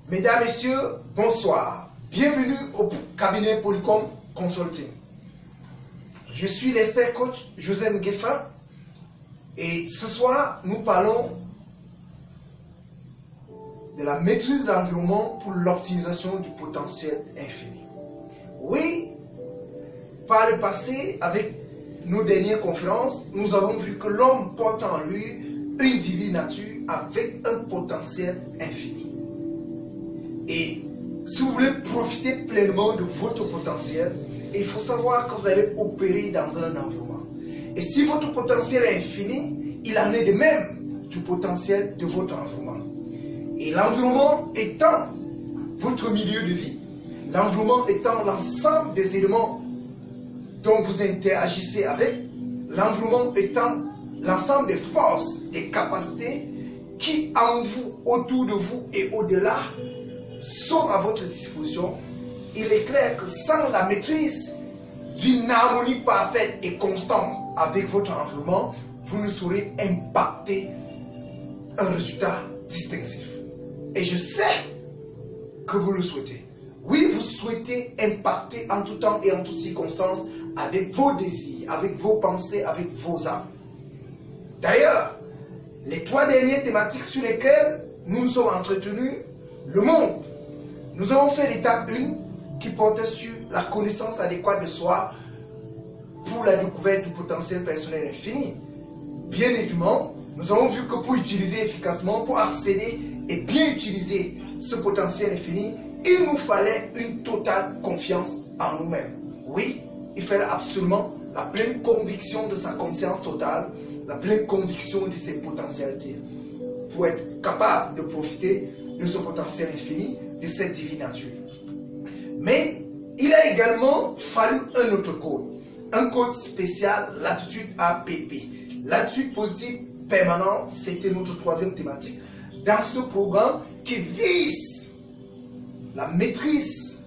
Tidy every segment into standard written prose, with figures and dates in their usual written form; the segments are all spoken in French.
Mesdames, Messieurs, bonsoir. Bienvenue au cabinet Polycom Consulting. Je suis l'expert coach Joseph Nguefa et ce soir, nous parlons de la maîtrise de l'environnement pour l'optimisation du potentiel infini. Oui, par le passé, avec nos dernières conférences, nous avons vu que l'homme porte en lui une divine nature avec un potentiel infini. Et si vous voulez profiter pleinement de votre potentiel, il faut savoir que vous allez opérer dans un environnement. Et si votre potentiel est infini, il en est de même du potentiel de votre environnement. Et l'environnement étant votre milieu de vie, l'environnement étant l'ensemble des éléments dont vous interagissez avec, l'environnement étant l'ensemble des forces, des capacités qui en vous, autour de vous et au-delà sont à votre disposition, il est clair que sans la maîtrise d'une harmonie parfaite et constante avec votre environnement, vous ne saurez impacter un résultat distinctif. Et je sais que vous le souhaitez. Oui, vous souhaitez impacter en tout temps et en toutes circonstances avec vos désirs, avec vos pensées, avec vos âmes. D'ailleurs, les 3 dernières thématiques sur lesquelles nous nous sommes entretenus, le monde, nous avons fait l'étape 1 qui portait sur la connaissance adéquate de soi pour la découverte du potentiel personnel infini. Bien évidemment, nous avons vu que pour utiliser efficacement, pour accéder et bien utiliser ce potentiel infini, il nous fallait une totale confiance en nous-mêmes. Oui, il fallait absolument la pleine conviction de sa conscience totale, la pleine conviction de ses potentialités, pour être capable de profiter de ce potentiel infini, de cette divine nature. Mais il a également fallu un autre code, un code spécial, l'attitude APP. L'attitude positive permanente, c'était notre 3e thématique dans ce programme qui vise la maîtrise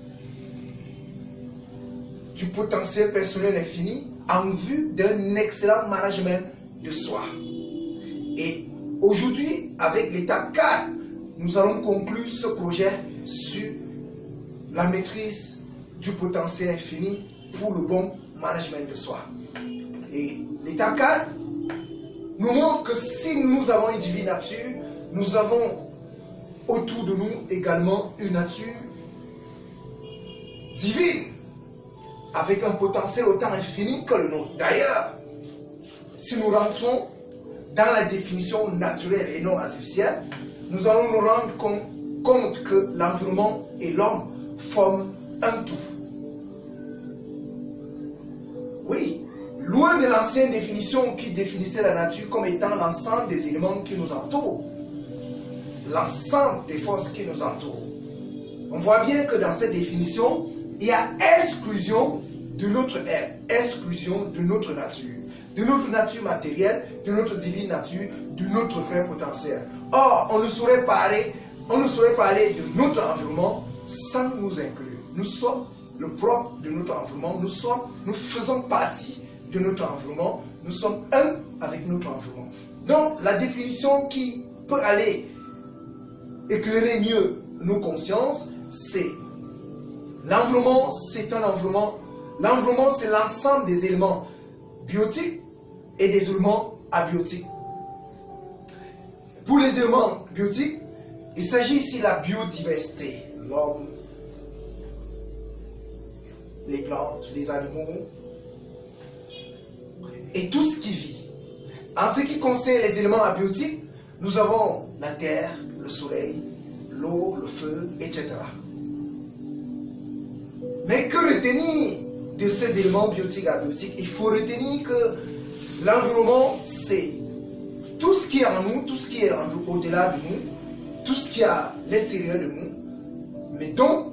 du potentiel personnel infini en vue d'un excellent management de soi. Et aujourd'hui, avec l'étape 4, nous allons conclure ce projet sur la maîtrise du potentiel infini pour le bon management de soi. Et l'étape 4 nous montre que si nous avons une divine nature, nous avons autour de nous également une nature divine avec un potentiel autant infini que le nôtre. D'ailleurs, si nous rentrons dans la définition naturelle et non artificielle, nous allons nous rendre compte que l'environnement et l'homme forment un tout. Oui, loin de l'ancienne définition qui définissait la nature comme étant l'ensemble des éléments qui nous entourent, l'ensemble des forces qui nous entourent. On voit bien que dans cette définition, il y a exclusion de notre être, exclusion de notre nature matérielle, de notre divine nature, de notre vrai potentiel. Or, on ne saurait parler de notre environnement sans nous inclure. Nous sommes le propre de notre environnement, nous faisons partie de notre environnement, nous sommes un avec notre environnement. Donc, la définition qui peut aller éclairer mieux nos consciences, c'est l'environnement, c'est un environnement. L'environnement, c'est l'ensemble des éléments biotiques et des éléments abiotiques. Pour les éléments biotiques, il s'agit ici de la biodiversité. L'homme, les plantes, les animaux et tout ce qui vit. En ce qui concerne les éléments abiotiques, nous avons la terre, le soleil, l'eau, le feu, etc. Mais que retenir de ces éléments biotiques et abiotiques? Il faut retenir que l'environnement, c'est tout ce qui est en nous, tout ce qui est au-delà de nous, tout ce qui est à l'extérieur de nous, mais dont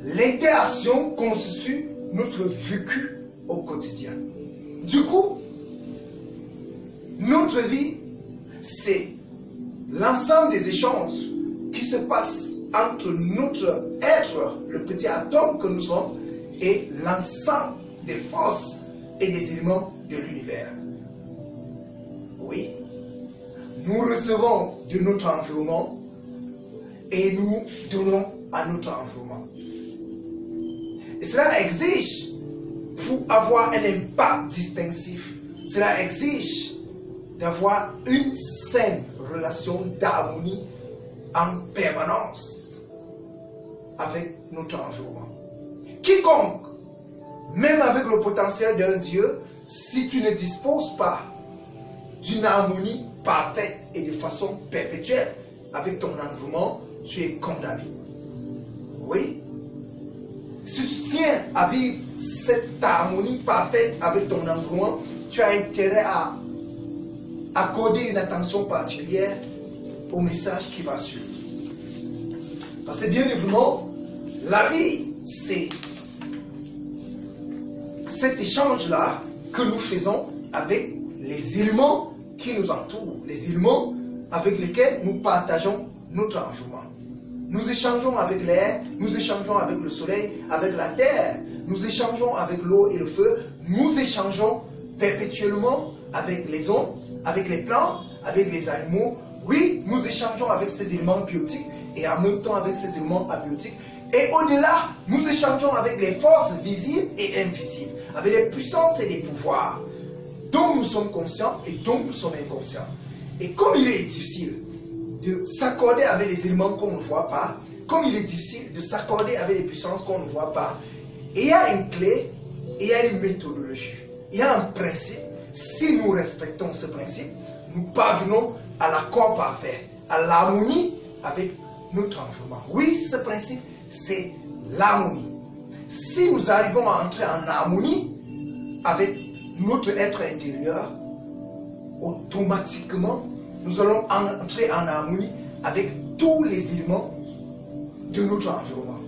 l'interaction constitue notre vécu au quotidien. Du coup, notre vie, c'est l'ensemble des échanges qui se passent entre notre être, le petit atome que nous sommes, et l'ensemble des forces et des éléments de l'univers. Oui, nous recevons de notre environnement et nous donnons à notre environnement. Et cela exige, pour avoir un impact distinctif, cela exige d'avoir une saine relation d'harmonie en permanence avec notre environnement. Quiconque, même avec le potentiel d'un Dieu, si tu ne disposes pas d'une harmonie parfaite et de façon perpétuelle avec ton environnement, tu es condamné. Oui. Si tu tiens à vivre cette harmonie parfaite avec ton environnement, tu as intérêt à accorder une attention particulière au message qui va suivre. Parce que bien évidemment, la vie, c'est cet échange-là que nous faisons avec les éléments qui nous entourent, les éléments avec lesquels nous partageons notre environnement. Nous échangeons avec l'air, nous échangeons avec le soleil, avec la terre, nous échangeons avec l'eau et le feu, nous échangeons perpétuellement avec les hommes, avec les plantes, avec les animaux. Oui, nous échangeons avec ces éléments biotiques et en même temps avec ces éléments abiotiques. Et au-delà, nous échangeons avec les forces visibles et invisibles, avec les puissances et les pouvoirs dont nous sommes conscients et dont nous sommes inconscients. Et comme il est difficile de s'accorder avec les éléments qu'on ne voit pas, comme il est difficile de s'accorder avec les puissances qu'on ne voit pas, il y a une clé, il y a une méthodologie, il y a un principe. Si nous respectons ce principe, nous parvenons à l'accord parfait, à l'harmonie avec notre environnement. Oui, ce principe, c'est l'harmonie. Si nous arrivons à entrer en harmonie avec notre être intérieur, automatiquement, nous allons entrer en harmonie avec tous les éléments de notre environnement.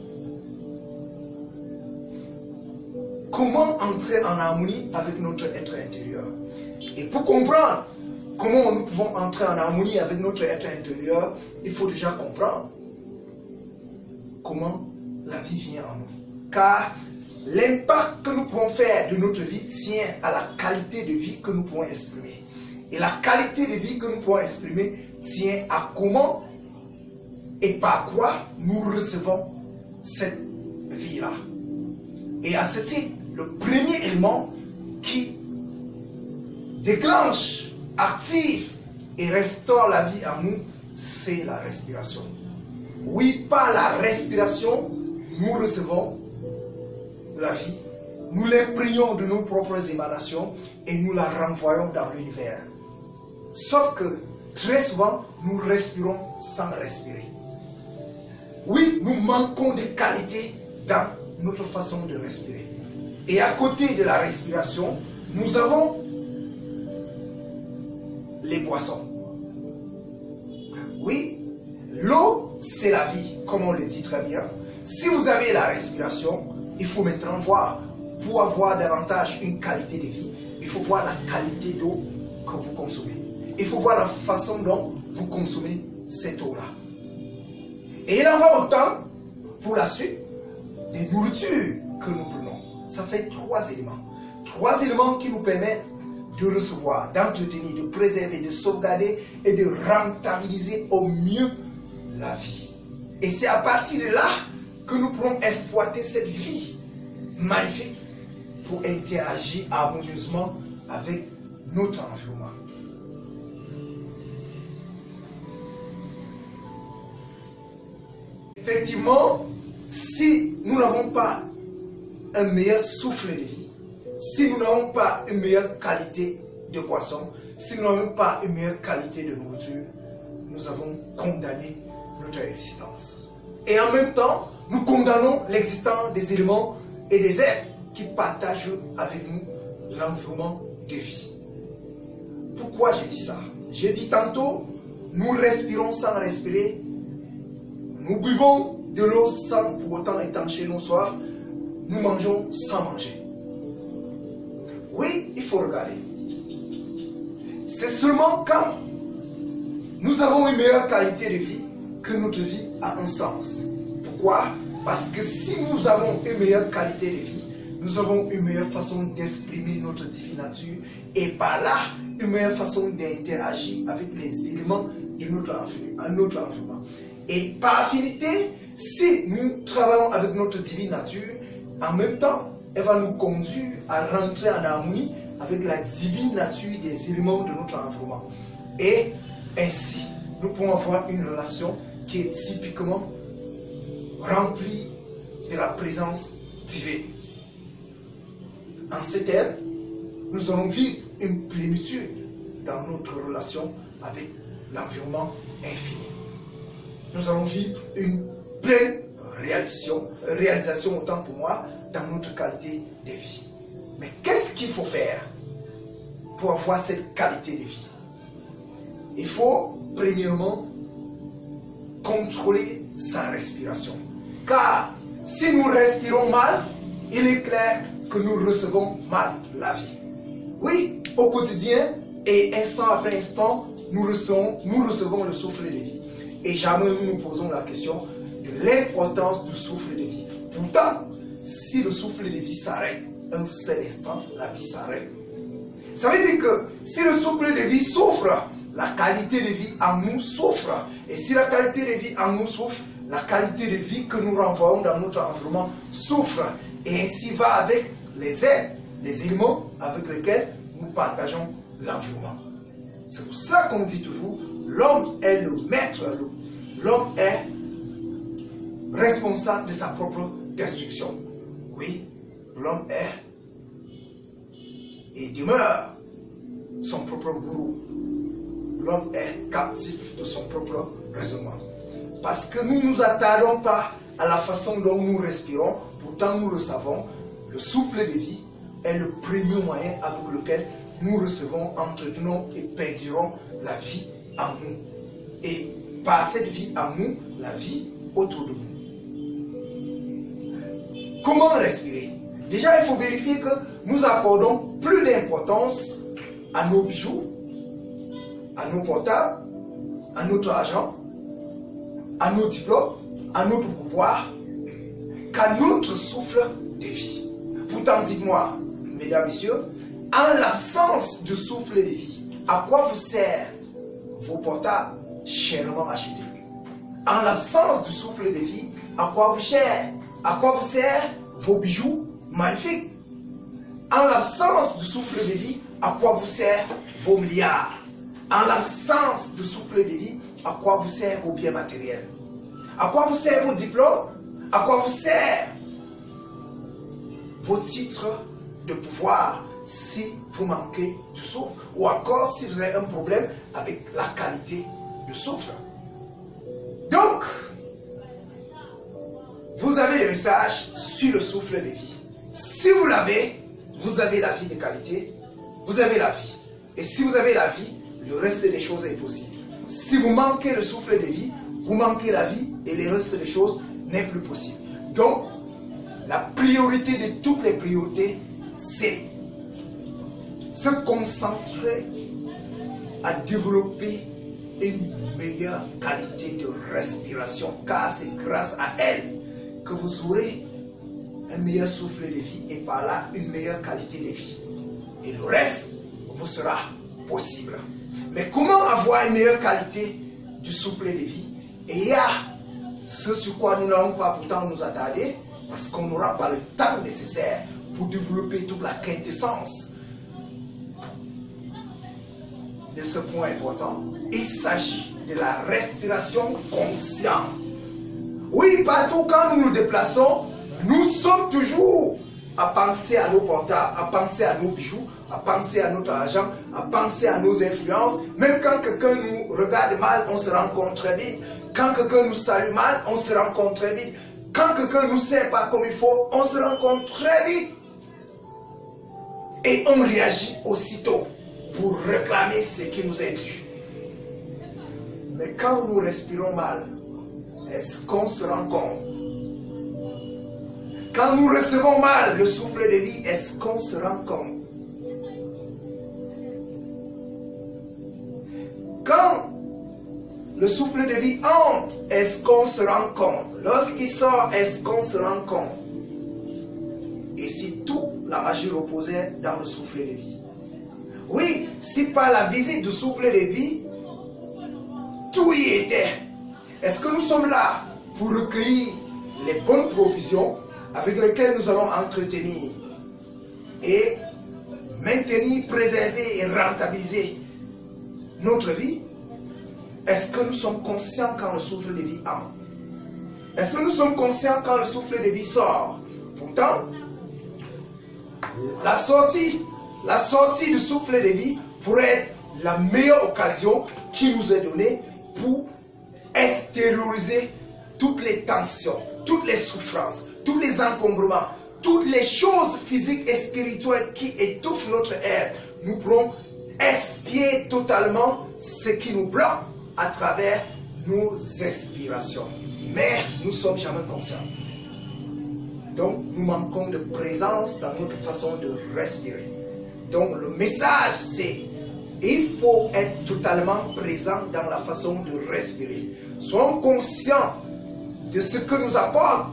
Comment entrer en harmonie avec notre être intérieur? Et pour comprendre comment nous pouvons entrer en harmonie avec notre être intérieur, il faut déjà comprendre comment la vie vient en nous. Car l'impact que nous pouvons faire de notre vie tient à la qualité de vie que nous pouvons exprimer. Et la qualité de vie que nous pouvons exprimer tient à comment et par quoi nous recevons cette vie-là. Et à ce titre, le premier élément qui déclenche, active et restaure la vie en nous, c'est la respiration. Oui, par la respiration, nous recevons la vie. Nous l'imprégnons de nos propres émanations et nous la renvoyons dans l'univers. Sauf que très souvent, nous respirons sans respirer. Oui, nous manquons de qualité dans notre façon de respirer. Et à côté de la respiration, nous avons les boissons. Oui, l'eau, c'est la vie, comme on le dit très bien. Si vous avez la respiration, il faut maintenant voir, pour avoir davantage une qualité de vie, il faut voir la qualité d'eau que vous consommez. Il faut voir la façon dont vous consommez cette eau-là. Et il en va autant pour la suite des nourritures que nous prenons. Ça fait trois éléments. Trois éléments qui nous permettent de recevoir, d'entretenir, de préserver, de sauvegarder et de rentabiliser au mieux la vie. Et c'est à partir de là que nous pourrons exploiter cette vie magnifique pour interagir harmonieusement avec notre environnement. Effectivement, si nous n'avons pas un meilleur souffle de vie, si nous n'avons pas une meilleure qualité de boisson, si nous n'avons pas une meilleure qualité de nourriture, nous avons condamné notre existence. Et en même temps, nous condamnons l'existence des éléments et des êtres qui partagent avec nous l'environnement de vie. Pourquoi j'ai dit ça? J'ai dit tantôt, nous respirons sans respirer, nous buvons de l'eau sans pour autant étancher nos soifs, nous mangeons sans manger. Oui, il faut regarder. C'est seulement quand nous avons une meilleure qualité de vie que notre vie a un sens. Pourquoi? Parce que si nous avons une meilleure qualité de vie, nous avons une meilleure façon d'exprimer notre divine nature et par là, une meilleure façon d'interagir avec les éléments de notre environnement. Et par affinité, si nous travaillons avec notre divine nature, en même temps, elle va nous conduire à rentrer en harmonie avec la divine nature des éléments de notre environnement. Et ainsi, nous pouvons avoir une relation qui est typiquement remplie de la présence divine. En ces termes, nous allons vivre une plénitude dans notre relation avec l'environnement infini. Nous allons vivre une pleine réalisation autant pour moi dans notre qualité de vie. Mais qu'est-ce qu'il faut faire pour avoir cette qualité de vie? Il faut premièrement contrôler sa respiration. Car si nous respirons mal, il est clair que nous recevons mal la vie. Oui, au quotidien et instant après instant, nous recevons le souffle de vie. Et jamais nous nous posons la question de l'importance du souffle de vie. Pourtant, si le souffle de vie s'arrête, un seul instant, la vie s'arrête. Ça veut dire que si le souffle de vie souffre, la qualité de vie en nous souffre. Et si la qualité de vie en nous souffre, la qualité de vie que nous renvoyons dans notre environnement souffre. Et ainsi va avec les aides, les éléments avec lesquels nous partageons l'environnement. C'est pour ça qu'on dit toujours, l'homme est le maître, l'homme est responsable de sa propre destruction. Oui, l'homme est et demeure son propre gourou. L'homme est captif de son propre raisonnement. Parce que nous ne nous attardons pas à la façon dont nous respirons, pourtant nous le savons, le souffle de vie est le premier moyen avec lequel nous recevons, entretenons et perdurons la vie en nous. Et par cette vie en nous, la vie autour de nous. Comment respirer? Déjà, il faut vérifier que nous accordons plus d'importance à nos bijoux, à nos portables, à notre argent, à nos diplômes, à notre pouvoir, qu'à notre souffle de vie. Pourtant, dites-moi, mesdames, messieurs, en l'absence de souffle de vie, à quoi vous sert vos portables chèrement achetés? En l'absence du souffle de vie, à quoi vous sert vos bijoux magnifiques? En l'absence du souffle de vie, à quoi vous sert vos milliards? En l'absence de souffle de vie, à quoi vous servent vos biens matériels? À quoi vous servent vos diplômes? À quoi vous servent vos titres de pouvoir si vous manquez du souffle? Ou encore si vous avez un problème avec la qualité du souffle. Donc, vous avez le message sur le souffle de vie. Si vous l'avez, vous avez la vie de qualité, vous avez la vie. Et si vous avez la vie, le reste des choses est possible. Si vous manquez le souffle de vie, vous manquez la vie et le reste des choses n'est plus possible. Donc, la priorité de toutes les priorités, c'est se concentrer à développer une meilleure qualité de respiration, car c'est grâce à elle que vous aurez un meilleur souffle de vie et par là une meilleure qualité de vie. Et le reste vous sera possible. Mais comment avoir une meilleure qualité du souffle de vie? Et il y a ce sur quoi nous n'allons pas pourtant nous attarder, parce qu'on n'aura pas le temps nécessaire pour développer toute la quintessence de ce point important. Il s'agit de la respiration consciente. Oui, partout quand nous nous déplaçons, nous sommes toujours à penser à nos portables, à penser à nos bijoux, à penser à notre argent, à penser à nos influences. Même quand quelqu'un nous regarde mal, on se rend compte très vite. Quand quelqu'un nous salue mal, on se rend compte très vite. Quand quelqu'un ne nous sert pas comme il faut, on se rend compte très vite. Et on réagit aussitôt pour réclamer ce qui nous est dû. Mais quand nous respirons mal, est-ce qu'on se rend compte? Quand nous recevons mal le souffle de vie, est-ce qu'on se rend compte? Quand le souffle de vie entre, est-ce qu'on se rend compte? Lorsqu'il sort, est-ce qu'on se rend compte? Et si toute la magie reposait dans le souffle de vie? Oui, si par la visite du souffle de vie, tout y était. Est-ce que nous sommes là pour recueillir les bonnes provisions avec lesquelles nous allons entretenir et maintenir, préserver et rentabiliser notre vie? Est-ce que nous sommes conscients quand le souffle de vie entre? Est-ce que nous sommes conscients quand le souffle de vie sort? Pourtant, la sortie du souffle de vie pourrait être la meilleure occasion qui nous est donnée pour extérioriser toutes les tensions, toutes les souffrances, tous les encombrements, toutes les choses physiques et spirituelles qui étouffent notre être. Nous pourrons expier totalement ce qui nous bloque à travers nos inspirations. Mais nous ne sommes jamais conscients. Donc nous manquons de présence dans notre façon de respirer. Donc le message c'est: il faut être totalement présent dans la façon de respirer. Soyons conscients de ce que nous apporte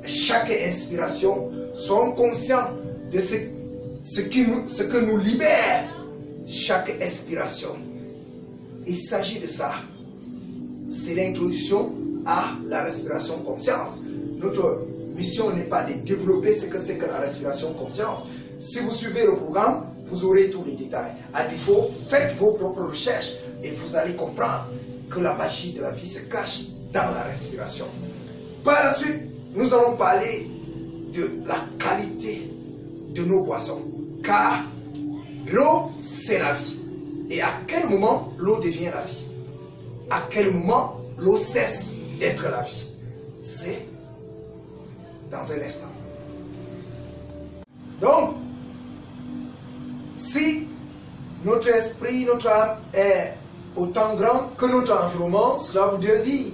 chaque inspiration. Soyons conscients de ce que nous libère chaque expiration. Il s'agit de ça. C'est l'introduction à la respiration conscience. Notre mission n'est pas de développer ce que c'est que la respiration conscience. Si vous suivez le programme, vous aurez tous les détails. À défaut, faites vos propres recherches et vous allez comprendre que la magie de la vie se cache dans la respiration. Par la suite, nous allons parler de la qualité de nos boissons. Car l'eau, c'est la vie. Et à quel moment l'eau devient la vie? À quel moment l'eau cesse d'être la vie? C'est dans un instant. Donc, si notre esprit, notre âme est autant grand que notre environnement, cela voudrait dire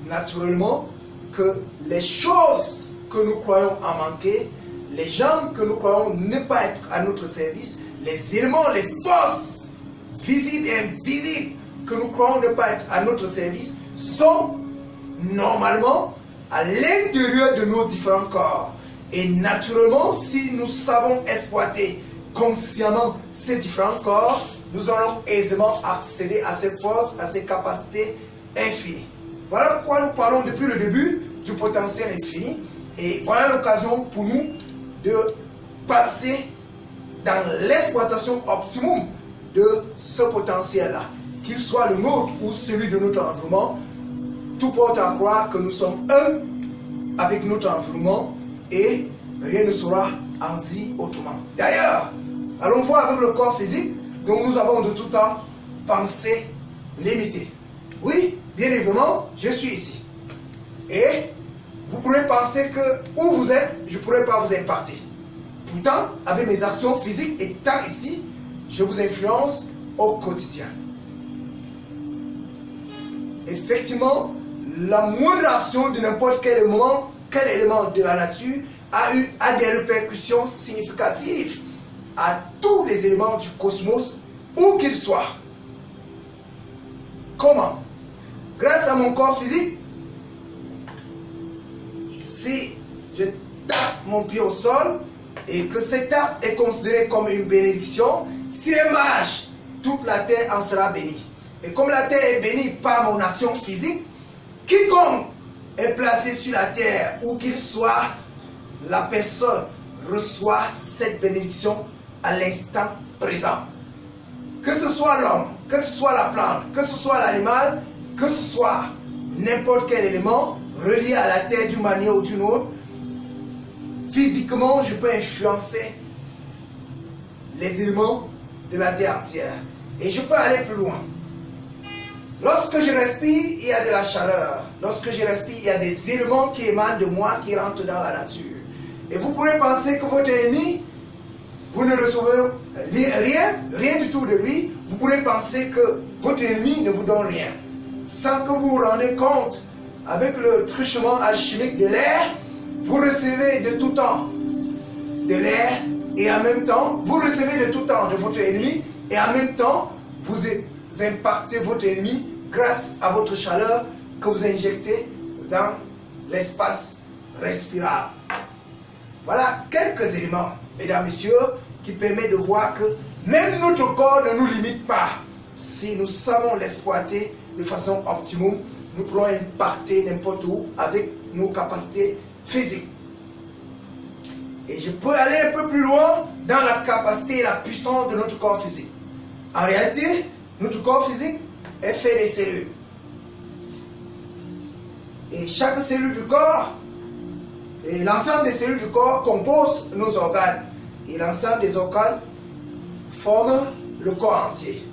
naturellement que les choses que nous croyons en manquer, les gens que nous croyons ne pas être à notre service, les éléments, les forces visibles et invisibles que nous croyons ne pas être à notre service sont normalement à l'intérieur de nos différents corps. Et naturellement, si nous savons exploiter consciemment ces différents corps, nous allons aisément accéder à ces forces, à ces capacités infinies. Voilà pourquoi nous parlons depuis le début du potentiel infini. Et voilà l'occasion pour nous de passer dans l'exploitation optimum de ce potentiel-là. Qu'il soit le nôtre ou celui de notre environnement, tout porte à croire que nous sommes un avec notre environnement et rien ne sera en dit autrement. D'ailleurs, allons voir avec le corps physique dont nous avons de tout temps pensé limité. Oui, bien évidemment, je suis ici. Et vous pourrez penser que où vous êtes, je ne pourrai pas vous impacter. Pourtant, avec mes actions physiques étant ici, je vous influence au quotidien. Effectivement, la moindre action de n'importe quel élément de la nature a des répercussions significatives à tous les éléments du cosmos, où qu'ils soient. Comment? Grâce à mon corps physique, si je tape mon pied au sol et que cet acte est considéré comme une bénédiction, si elle marche, toute la terre en sera bénie. Et comme la terre est bénie par mon action physique, quiconque est placé sur la terre, où qu'il soit, la personne reçoit cette bénédiction à l'instant présent. Que ce soit l'homme, que ce soit la plante, que ce soit l'animal, que ce soit n'importe quel élément relié à la terre d'une manière ou d'une autre, physiquement, je peux influencer les éléments de la terre entière. Et je peux aller plus loin. Lorsque je respire, il y a de la chaleur. Lorsque je respire, il y a des éléments qui émanent de moi, qui rentrent dans la nature. Et vous pourrez penser que votre ennemi, vous ne recevez rien du tout de lui. Vous pourrez penser que votre ennemi ne vous donne rien. Sans que vous vous rendez compte, avec le truchement alchimique de l'air, vous recevez de tout temps de l'air et en même temps, vous recevez de tout temps de votre ennemi et en même temps, vous impactez votre ennemi grâce à votre chaleur que vous injectez dans l'espace respirable. Voilà quelques éléments, mesdames, messieurs, qui permettent de voir que même notre corps ne nous limite pas. Si nous savons l'exploiter de façon optimum, nous pourrons impacter n'importe où avec nos capacités physiques. Et je peux aller un peu plus loin dans la capacité et la puissance de notre corps physique. En réalité, notre corps physique est fait de cellules. Et chaque cellule du corps, et l'ensemble des cellules du corps compose nos organes. Et l'ensemble des organes forment le corps entier.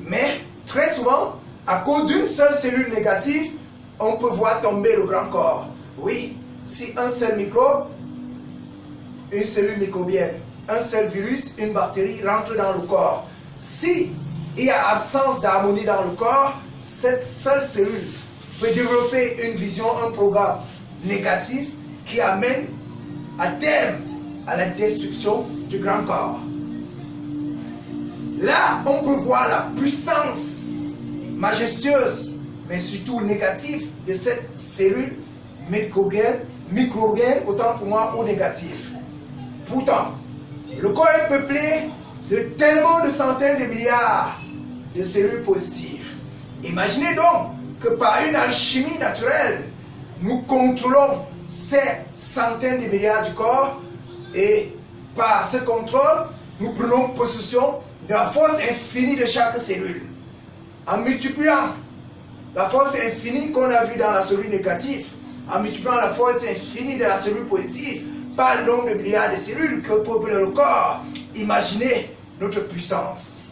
Mais très souvent, à cause d'une seule cellule négative, on peut voir tomber le grand corps. Oui, si un seul microbe, une cellule microbienne, un seul virus, une bactérie rentre dans le corps. Si il y a absence d'harmonie dans le corps, cette seule cellule peut développer une vision, un programme négatif qui amène à terme à la destruction du grand corps. Là, on peut voir la puissance majestueuse, mais surtout négative de cette cellule microbienne, autant pour moi, ou négative. Pourtant, le corps est peuplé de tellement de centaines de milliards de cellules positives. Imaginez donc que par une alchimie naturelle, nous contrôlons ces centaines de milliards du corps et par ce contrôle, nous prenons possession de la force infinie de chaque cellule. En multipliant la force infinie qu'on a vue dans la cellule négative, en multipliant la force infinie de la cellule positive, par le nombre de milliards de cellules que peuple le corps, imaginez notre puissance.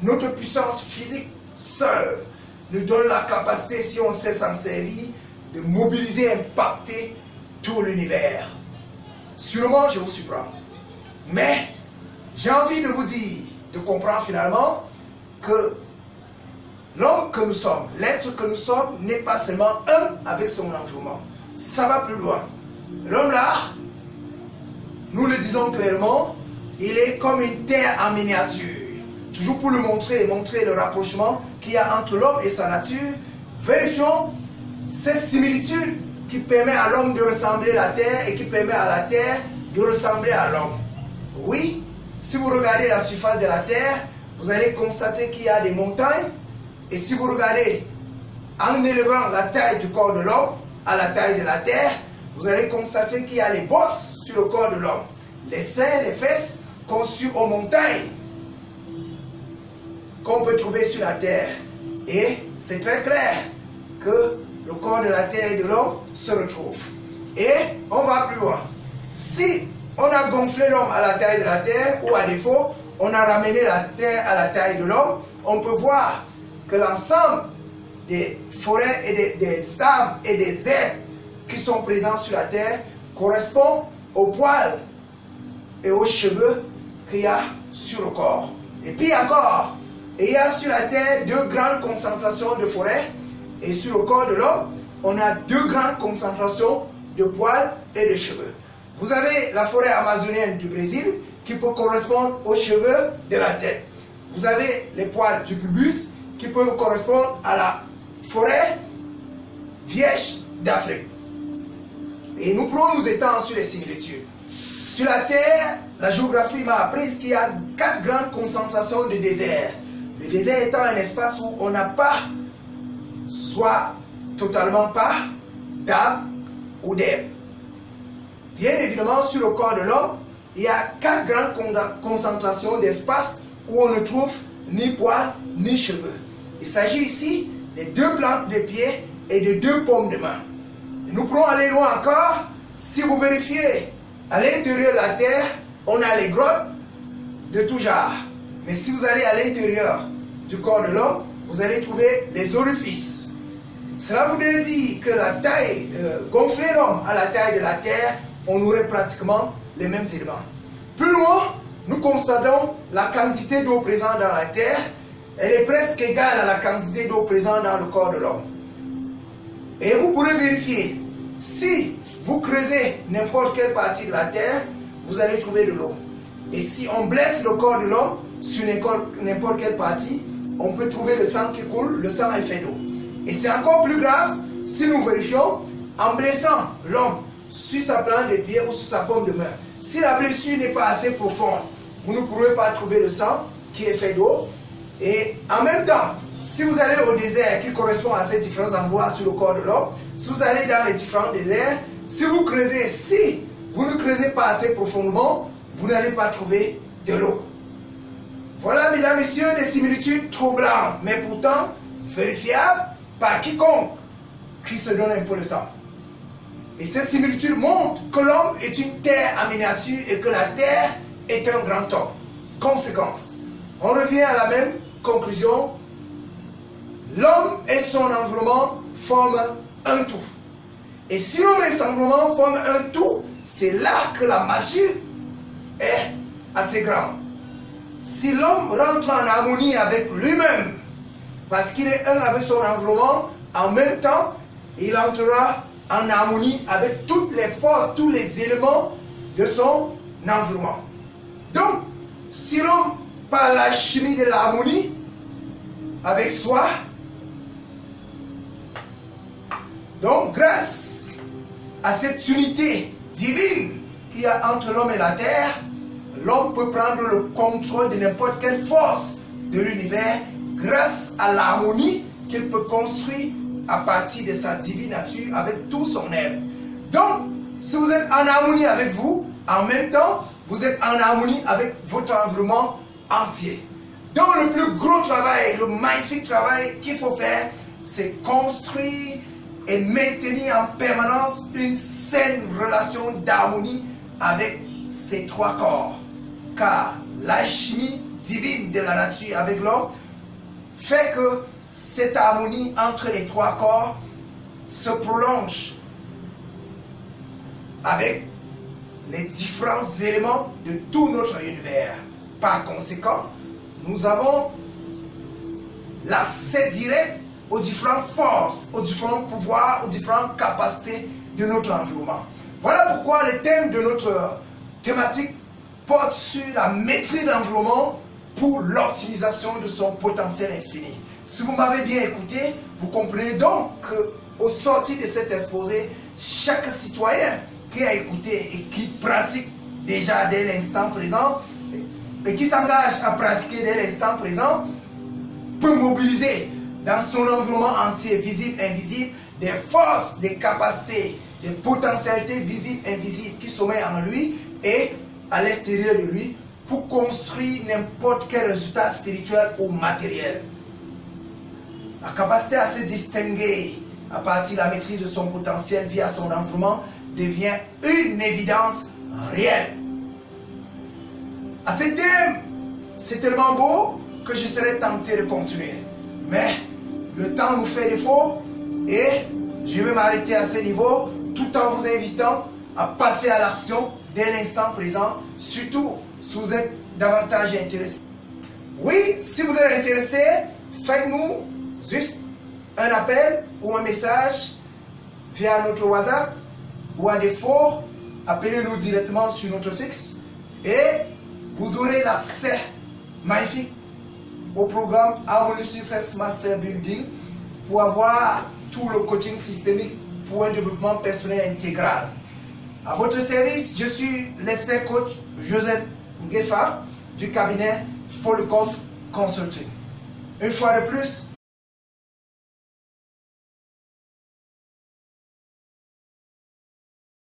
Notre puissance physique seule nous donne la capacité, si on sait s'en servir, de mobiliser, impacter tout l'univers. Sûrement, je vous surprends. Mais, j'ai envie de vous dire, de comprendre finalement que l'homme que nous sommes, l'être que nous sommes, n'est pas seulement un avec son environnement. Ça va plus loin. L'homme là, nous le disons clairement, il est comme une terre en miniature. Toujours pour le montrer le rapprochement qu'il y a entre l'homme et sa nature, vérifions ces similitudes qui permettent à l'homme de ressembler à la terre et qui permettent à la terre de ressembler à l'homme. Oui, si vous regardez la surface de la terre, vous allez constater qu'il y a des montagnes. Et si vous regardez en élevant la taille du corps de l'homme à la taille de la terre, vous allez constater qu'il y a les bosses sur le corps de l'homme. Les seins, les fesses conçus aux montagnes qu'on peut trouver sur la terre. Et c'est très clair que le corps de la terre et de l'homme se retrouvent. Et on va plus loin. Si on a gonflé l'homme à la taille de la terre, ou à défaut, on a ramené la terre à la taille de l'homme, on peut voir que l'ensemble des forêts et des arbres et des herbes qui sont présents sur la terre correspond aux poils et aux cheveux qu'il y a sur le corps. Et puis encore, il y a sur la terre deux grandes concentrations de forêts, et sur le corps de l'homme, on a deux grandes concentrations de poils et de cheveux. Vous avez la forêt amazonienne du Brésil qui peut correspondre aux cheveux de la tête. Vous avez les poils du pubis qui peuvent correspondre à la forêt vierge d'Afrique. Et nous pouvons nous étendre sur les similitudes. Sur la terre, la géographie m'a appris qu'il y a 4 grandes concentrations de déserts. Le désert étant un espace où on n'a pas, soit totalement pas, d'arbres ou d'herbes. Bien évidemment, sur le corps de l'homme, il y a 4 grandes concentrations d'espace où on ne trouve ni poils ni cheveux. Il s'agit ici de 2 plantes de pied et de 2 paumes de main. Et nous pourrons aller loin encore. Si vous vérifiez à l'intérieur de la terre, on a les grottes de tout genre. Mais si vous allez à l'intérieur du corps de l'homme, vous allez trouver les orifices. Cela voudrait dire que la taille, gonfler l'homme à la taille de la terre, on aurait pratiquement les mêmes éléments. Plus loin, nous constatons la quantité d'eau présente dans la terre. Elle est presque égale à la quantité d'eau présente dans le corps de l'homme. Et vous pourrez vérifier, si vous creusez n'importe quelle partie de la terre, vous allez trouver de l'eau. Et si on blesse le corps de l'homme sur n'importe quelle partie, on peut trouver le sang qui coule, le sang est fait d'eau. Et c'est encore plus grave si nous vérifions en blessant l'homme sur sa plante de pied ou sur sa paume de main. Si la blessure n'est pas assez profonde, vous ne pourrez pas trouver le sang qui est fait d'eau. Et en même temps, si vous allez au désert qui correspond à ces différents endroits sur le corps de l'homme, si vous allez dans les différents déserts, si vous creusez, si vous ne creusez pas assez profondément, vous n'allez pas trouver de l'eau. Voilà, mesdames et messieurs, des similitudes troublantes, mais pourtant vérifiables par quiconque qui se donne un peu de temps. Et ces similitudes montrent que l'homme est une terre en miniature et que la terre est un grand homme. Conséquence, on revient à la même conclusion. L'homme et son environnement forment un tout. Et si l'homme et son environnement forment un tout, c'est là que la magie est assez grande. Si l'homme rentre en harmonie avec lui-même, parce qu'il est un avec son environnement, en même temps, il entrera en harmonie avec toutes les forces, tous les éléments de son environnement. Donc, si l'homme, par la chimie de l'harmonie avec soi, donc grâce à cette unité divine qu'il y a entre l'homme et la terre, l'homme peut prendre le contrôle de n'importe quelle force de l'univers grâce à l'harmonie qu'il peut construire à partir de sa divine nature avec tout son être. Donc, si vous êtes en harmonie avec vous, en même temps, vous êtes en harmonie avec votre environnement entier. Donc, le plus gros travail, le magnifique travail qu'il faut faire, c'est construire et maintenir en permanence une saine relation d'harmonie avec ces trois corps. Car l'alchimie divine de la nature avec l'homme fait que cette harmonie entre les trois corps se prolonge avec les différents éléments de tout notre univers. Par conséquent, nous avons l'accès direct aux différentes forces, aux différents pouvoirs, aux différentes capacités de notre environnement. Voilà pourquoi le thème de notre thématique porte sur la maîtrise de l'environnement pour l'optimisation de son potentiel infini. Si vous m'avez bien écouté, vous comprenez donc qu'au sortir de cet exposé, chaque citoyen qui a écouté et qui pratique déjà dès l'instant présent, et qui s'engage à pratiquer dès l'instant présent, peut mobiliser dans son environnement entier, visible, invisible, des forces, des capacités, des potentialités visibles, invisibles qui sommeillent en lui et à l'extérieur de lui pour construire n'importe quel résultat spirituel ou matériel. La capacité à se distinguer à partir de la maîtrise de son potentiel via son environnement devient une évidence réelle. À ce thème, c'est tellement beau que je serais tenté de continuer. Mais le temps nous fait défaut et je vais m'arrêter à ce niveau tout en vous invitant à passer à l'action dès l'instant présent, surtout si vous êtes davantage intéressé. Oui, si vous êtes intéressé, faites-nous juste un appel ou un message via notre WhatsApp ou à défaut, appelez-nous directement sur notre fixe et vous aurez l'accès magnifique au programme Harmony Success Master Building pour avoir tout le coaching systémique pour un développement personnel intégral. À votre service, je suis l'expert coach Joseph Nguefa du cabinet Polyconf Consulting. Une fois de plus,